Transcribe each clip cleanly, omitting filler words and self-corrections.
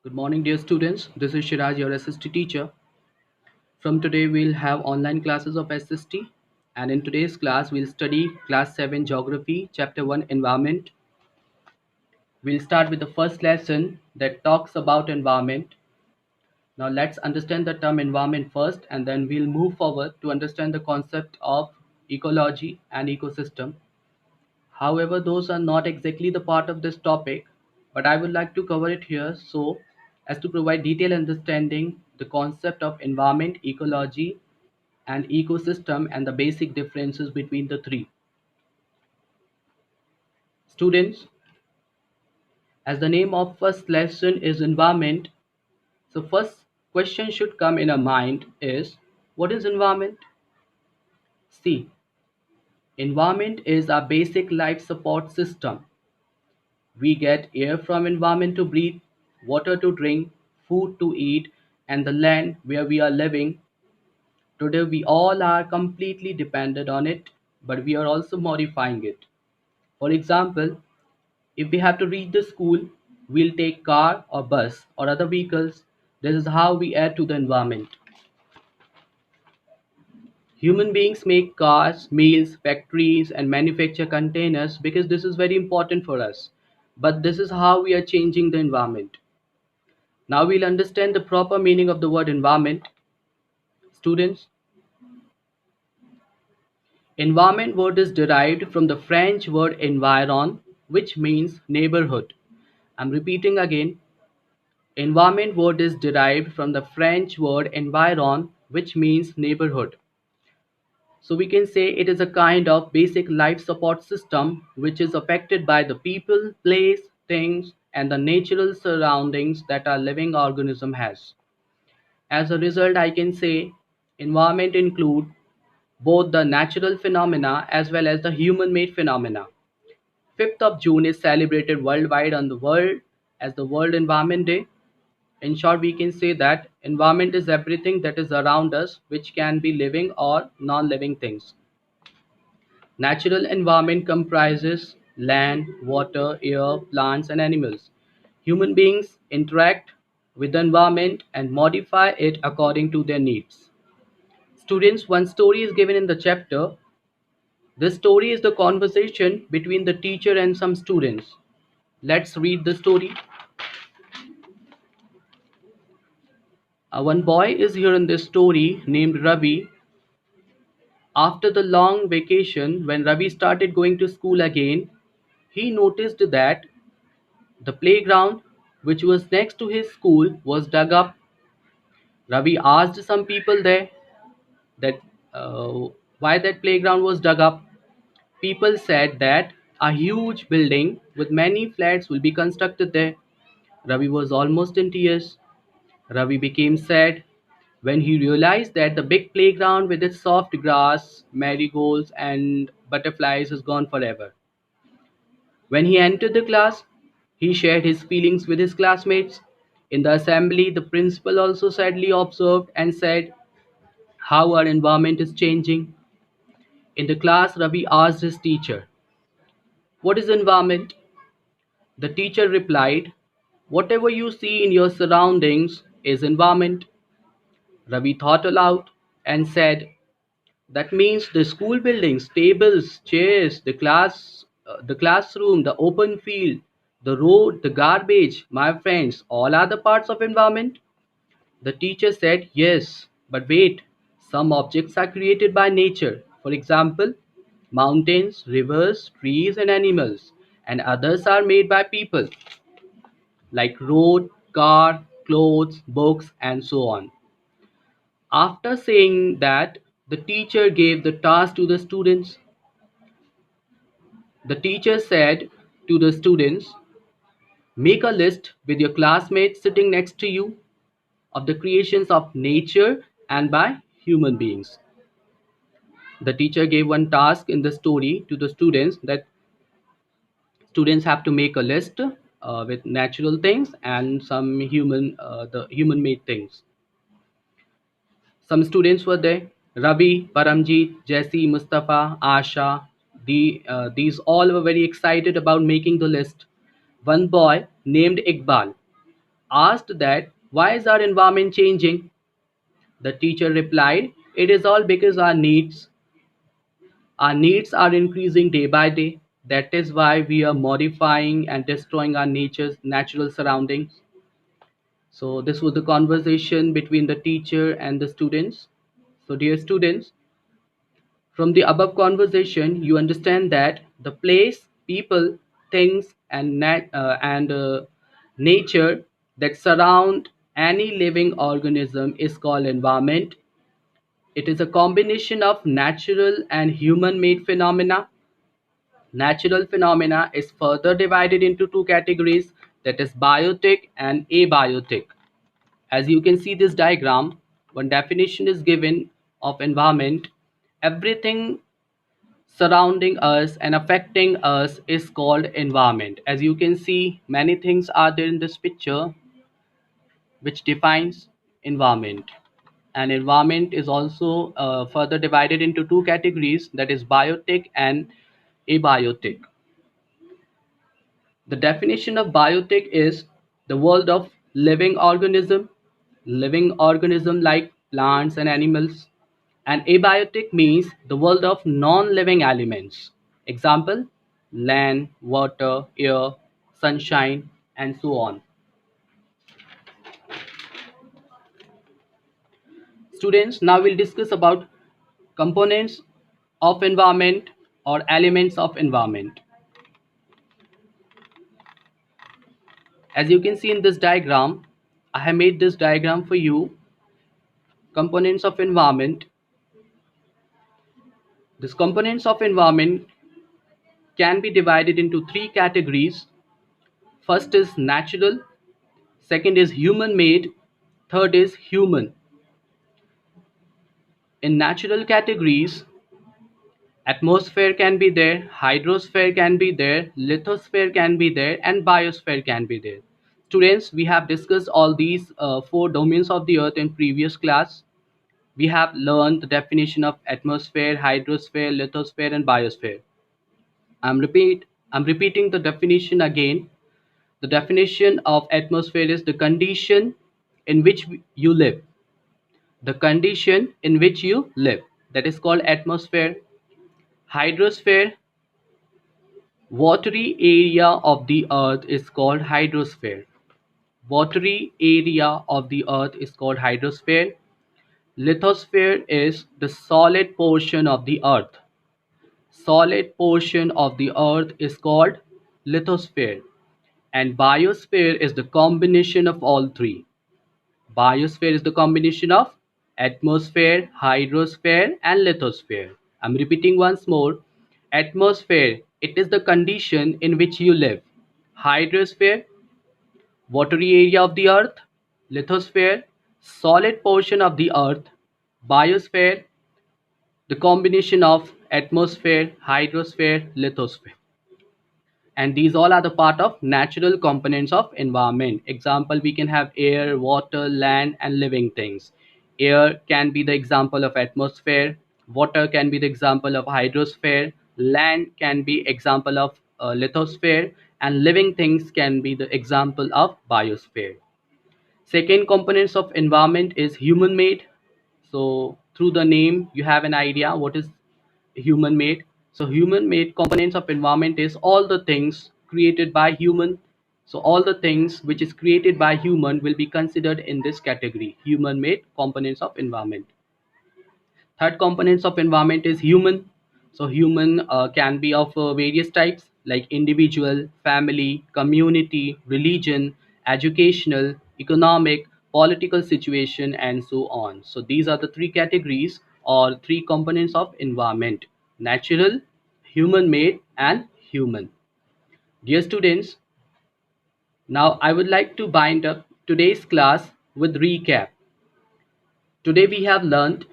Good morning, dear students. This is Shiraj, your SST teacher. From today, we'll have online classes of SST. And in today's class, we'll study Class 7 Geography, Chapter 1 Environment. We'll start with the first lesson that talks about environment. Now, let's understand the term environment first, and then we'll move forward to understand the concept of ecology and ecosystem. However, those are not exactly the part of this topic, but I would like to cover it here so as to provide detailed understanding the concept of environment, ecology, and ecosystem and the basic differences between the three. Students, as the name of first lesson is environment, so first question should come in our mind is what is environment? See, environment is our basic life support system. We get air from environment to breathe, water to drink, food to eat, and the land where we are living. Today we all are completely dependent on it, but we are also modifying it. For example, if we have to reach the school, we'll take car or bus or other vehicles. This is how we add to the environment. Human beings make cars, meals, factories, and manufacture containers because this is very important for us. But this is how we are changing the environment. Now we'll understand the proper meaning of the word environment. Students, environment word is derived from the French word environ, which means neighborhood. I'm repeating again. Environment word is derived from the French word environ, which means neighborhood. So we can say it is a kind of basic life support system which is affected by the people, place, things, and the natural surroundings that a living organism has. As a result, I can say environment include both the natural phenomena as well as the human-made phenomena. 5th of June is celebrated worldwide on the world as the World Environment Day. In short, we can say that environment is everything that is around us which can be living or non-living things. Natural environment comprises land, water, air, plants and animals. Human beings interact with the environment and modify it according to their needs. Students, one story is given in the chapter. This story is the conversation between the teacher and some students. Let's read the story. One boy is here in this story named Ravi. After the long vacation, when Ravi started going to school again, he noticed that the playground, which was next to his school, was dug up. Ravi asked some people there that why that playground was dug up. People said that a huge building with many flats will be constructed there. Ravi was almost in tears. Ravi became sad when he realized that the big playground with its soft grass, marigolds, and butterflies is gone forever. When he entered the class, he shared his feelings with his classmates. In the assembly, the principal also sadly observed and said how our environment is changing. In the class, Ravi asked his teacher, what is environment? The teacher replied, whatever you see in your surroundings is environment. Ravi thought aloud and said, that means the school buildings, tables, chairs, the classroom, the open field, the road, the garbage, my friends, all are the parts of environment. The teacher said, yes, but wait, some objects are created by nature. For example, mountains, rivers, trees, and animals, and others are made by people, like road, car, clothes, books, and so on. After saying that, the teacher gave the task to the students. The teacher said to the students, make a list with your classmates sitting next to you of the creations of nature and by human beings. The teacher gave one task in the story to the students that students have to make a list with natural things and some the human made things. Some students were there: Ravi, Paramjeet, Jesse, Mustafa, Asha. These all were very excited about making the list. One boy named Iqbal asked that why is our environment changing? The teacher replied, it is all because our needs are increasing day by day. That is why we are modifying and destroying our nature's natural surroundings. So this was the conversation between the teacher and the students. So dear students, from the above conversation, you understand that the place, people, things, and nature that surround any living organism is called environment. It is a combination of natural and human-made phenomena. Natural phenomena is further divided into two categories, that is biotic and abiotic. As you can see this diagram, one definition is given of environment. Everything surrounding us and affecting us is called environment. As you can see, many things are there in this picture which defines environment. And environment is also further divided into two categories, that is biotic and abiotic. The definition of biotic is the world of living organism like plants and animals. And abiotic means the world of non-living elements. Example, land, water, air, sunshine, and so on. Students, now we'll discuss about components of environment or elements of environment. As you can see in this diagram, I have made this diagram for you. Components of environment. These components of environment can be divided into three categories. First is natural, second is human made, third is human. In natural categories, atmosphere can be there, hydrosphere can be there, lithosphere can be there, and biosphere can be there. Students, we have discussed all these four domains of the earth in previous class. We have learned the definition of atmosphere, hydrosphere, lithosphere, and biosphere. I'm repeating the definition again. The definition of atmosphere is the condition in which you live. The condition in which you live. That is called atmosphere. Hydrosphere, watery area of the earth is called hydrosphere. Watery area of the earth is called hydrosphere. Lithosphere is the solid portion of the earth. Solid portion of the earth is called lithosphere. And biosphere is the combination of all three. Biosphere is the combination of atmosphere, hydrosphere, and lithosphere. I'm repeating once more. Atmosphere, it is the condition in which you live. Hydrosphere, watery area of the earth. Lithosphere, solid portion of the earth. Biosphere, the combination of atmosphere, hydrosphere, lithosphere. And these all are the part of natural components of environment. Example, we can have air, water, land, and living things. Air can be the example of atmosphere, water can be the example of hydrosphere, land can be example of lithosphere, and living things can be the example of biosphere. Second components of environment is human made. So through the name you have an idea what is human made. So human made components of environment is all the things created by human. So all the things which is created by human will be considered in this category, human made components of environment. Third components of environment is human. So human can be of various types like individual, family, community, religion, educational, economic, political situation, and so on. So these are the three categories or three components of environment: natural, human made, and human. Dear students, now I would like to bind up today's class with recap. Today we have learned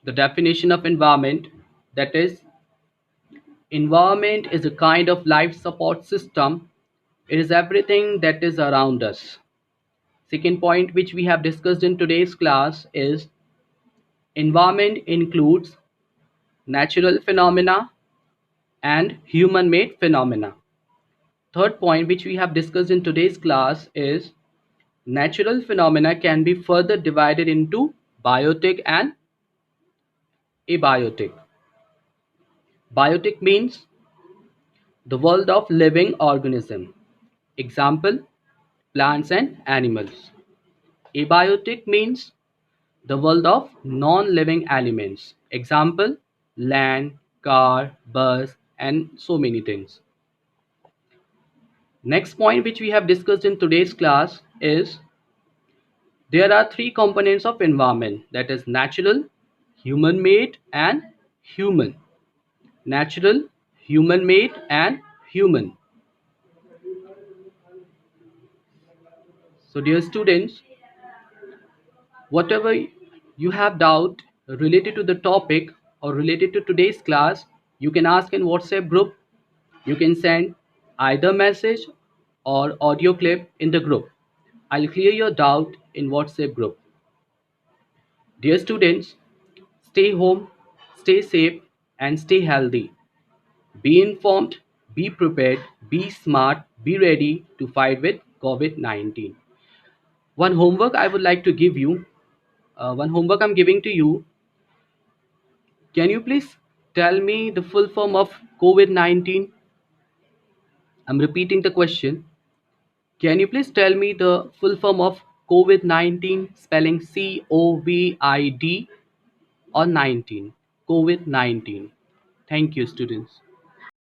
the definition of environment, that is, environment is a kind of life support system. It is everything that is around us. Second point which we have discussed in today's class is environment includes natural phenomena and human made phenomena. Third point which we have discussed in today's class is Natural phenomena can be further divided into biotic and abiotic. Biotic means the world of living organism. Example, plants and animals. Abiotic means the world of non-living elements. Example, land, car, bus, and so many things. Next point which we have discussed in today's class is there are three components of environment, that is natural, human made and human. Natural, human made and human. So dear students, whatever you have doubt related to the topic or related to today's class, you can ask in WhatsApp group. You can send either message or audio clip in the group. I'll clear your doubt in WhatsApp group. Dear students, stay home, stay safe and stay healthy. Be informed, be prepared, be smart, be ready to fight with COVID-19. One homework I would like to give you, one homework I'm giving to you. Can you please tell me the full form of COVID-19? I'm repeating the question. Can you please tell me the full form of COVID-19, spelling COVID or 19? COVID-19. Thank you, students.